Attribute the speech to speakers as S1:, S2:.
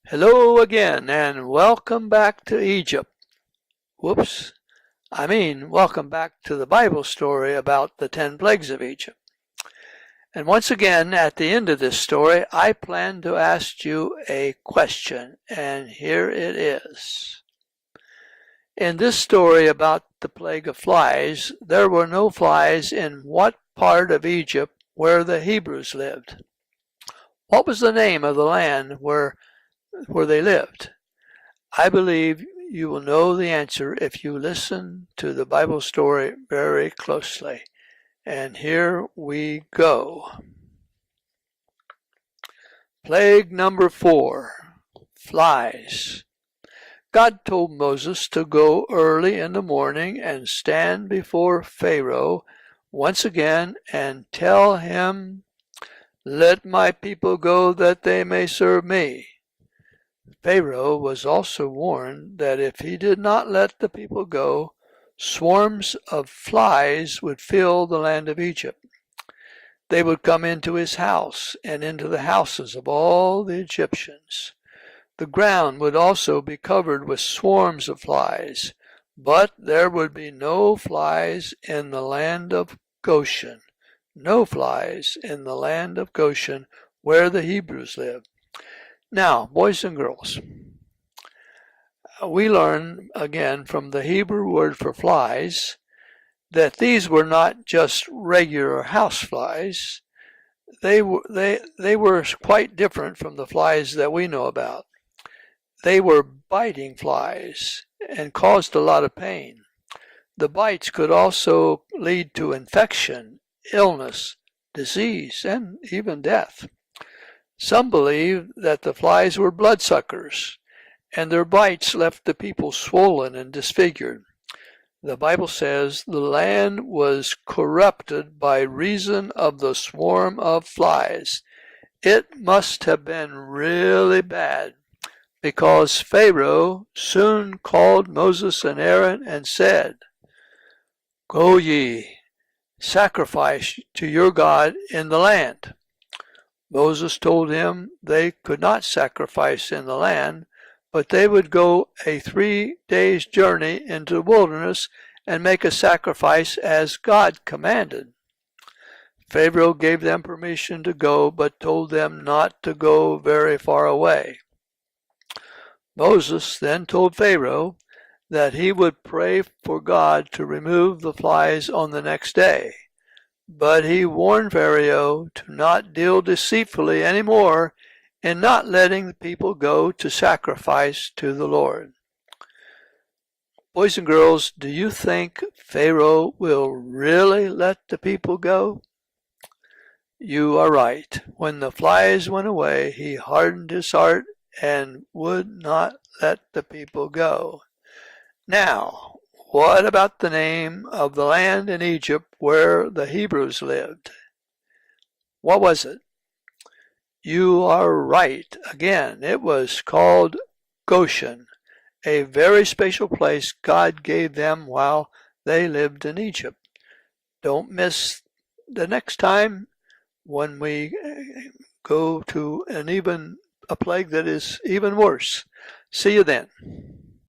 S1: Hello again, and welcome back to Egypt. Welcome back to the Bible story about the 10 plagues of Egypt. And once again, at the end of this story, I plan to ask you a question, and here it is. In this story about the plague of flies, there were no flies in what part of Egypt where the Hebrews lived? What was the name of the land where they lived? I believe you will know the answer if you listen to the Bible story very closely. And here we go. Plague number 4, flies. God told Moses to go early in the morning and stand before Pharaoh once again and tell him, "Let my people go that they may serve me." Pharaoh was also warned that if he did not let the people go, swarms of flies would fill the land of Egypt. They would come into his house and into the houses of all the Egyptians. The ground would also be covered with swarms of flies, but there would be no flies in the land of Goshen. No flies in the land of Goshen where the Hebrews lived. Now, boys and girls, we learn again from the Hebrew word for flies that these were not just regular house flies. They were quite different from the flies that we know about. They were biting flies and caused a lot of pain. The bites could also lead to infection, illness, disease, and even death. Some believe that the flies were bloodsuckers, and their bites left the people swollen and disfigured. The Bible says the land was corrupted by reason of the swarm of flies. It must have been really bad, because Pharaoh soon called Moses and Aaron and said, "Go ye, sacrifice to your God in the land." Moses told him they could not sacrifice in the land, but they would go a 3 days' journey into the wilderness and make a sacrifice as God commanded. Pharaoh gave them permission to go, but told them not to go very far away. Moses then told Pharaoh that he would pray for God to remove the flies on the next day. But he warned Pharaoh to not deal deceitfully any more in not letting the people go to sacrifice to the Lord. Boys and girls, do you think Pharaoh will really let the people go? You are right. When the flies went away, he hardened his heart and would not let the people go. Now, what about the name of the land in Egypt where the Hebrews lived? What was it? You are right. Again, it was called Goshen, a very special place God gave them while they lived in Egypt. Don't miss the next time when we go to a plague that is even worse. See you then.